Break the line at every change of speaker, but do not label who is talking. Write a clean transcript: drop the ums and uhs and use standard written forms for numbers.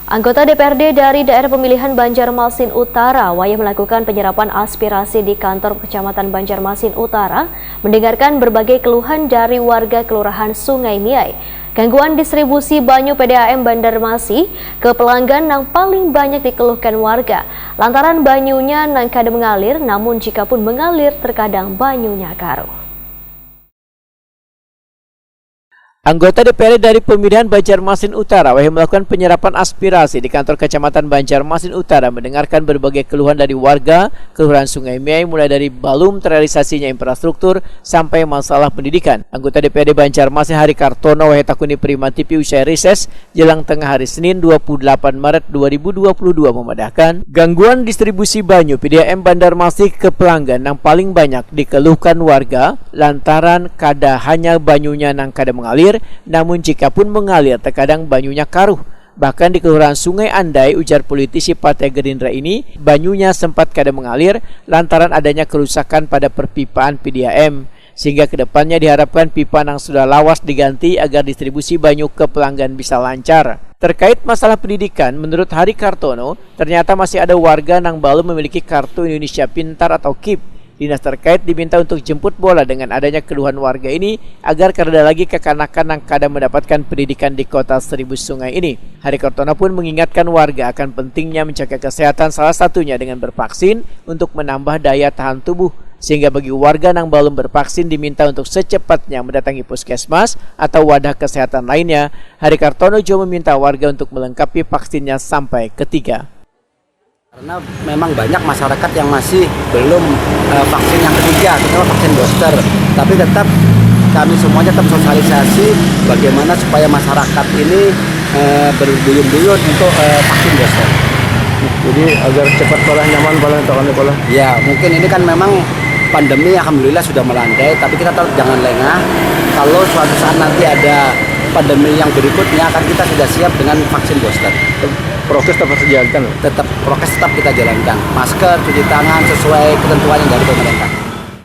Anggota DPRD dari daerah pemilihan Banjarmasin Utara, Wayah melakukan penyerapan aspirasi di kantor Kecamatan Banjarmasin Utara, mendengarkan berbagai keluhan dari warga Kelurahan Sungai Miai. Gangguan distribusi banyu PDAM Banjarmasin ke pelanggan yang paling banyak dikeluhkan warga, lantaran banyunya nang kada mengalir, namun jika pun mengalir terkadang banyunya karuh.
Anggota DPRD dari pemilihan Banjarmasin Utara, Wayah melakukan penyerapan aspirasi di kantor Kecamatan Banjarmasin Utara, mendengarkan berbagai keluhan dari warga Kelurahan Sungai Miai, mulai dari belum terrealisasinya infrastruktur sampai masalah pendidikan. Anggota DPRD Banjarmasin Hari Kartono, Wayah takuni Prima TV usai reses jelang tengah hari Senin 28 Maret 2022 memadahkan gangguan distribusi banyu PDAM Banjarmasin ke pelanggan yang paling banyak dikeluhkan warga lantaran kada hanya banyunya nang kada mengalir, namun jika pun mengalir terkadang banyunya karuh. Bahkan di Kelurahan Sungai Andai, ujar politisi Partai Gerindra ini, banyunya sempat kada mengalir lantaran adanya kerusakan pada perpipaan PDAM, sehingga kedepannya diharapkan pipa yang sudah lawas diganti agar distribusi banyu ke pelanggan bisa lancar. Terkait masalah pendidikan, menurut Hari Kartono, ternyata masih ada warga yang belum memiliki Kartu Indonesia Pintar atau KIP. Dinas terkait diminta untuk jemput bola dengan adanya keluhan warga ini agar kada lagi kekanakan yang kada mendapatkan pendidikan di kota Seribu Sungai ini. Hari Kartono pun mengingatkan warga akan pentingnya menjaga kesehatan, salah satunya dengan bervaksin untuk menambah daya tahan tubuh. Sehingga bagi warga yang belum bervaksin diminta untuk secepatnya mendatangi puskesmas atau wadah kesehatan lainnya. Hari Kartono juga meminta warga untuk melengkapi vaksinnya sampai ketiga.
Karena memang banyak masyarakat yang masih belum vaksin yang ketiga, terutama vaksin booster. Tapi tetap kami semuanya tetap sosialisasi bagaimana supaya masyarakat ini berduyun-duyun untuk vaksin booster.
Jadi agar cepat pola nyaman pola.
Ya, mungkin ini kan memang pandemi alhamdulillah sudah melandai, tapi kita tetap jangan lengah. Kalau suatu saat nanti ada pandemi yang berikutnya, akan kita sudah siap dengan vaksin booster.
Prokes tetap dijalankan.
Prokes tetap kita jalankan. Masker, cuci tangan sesuai ketentuan yang dari pemerintah.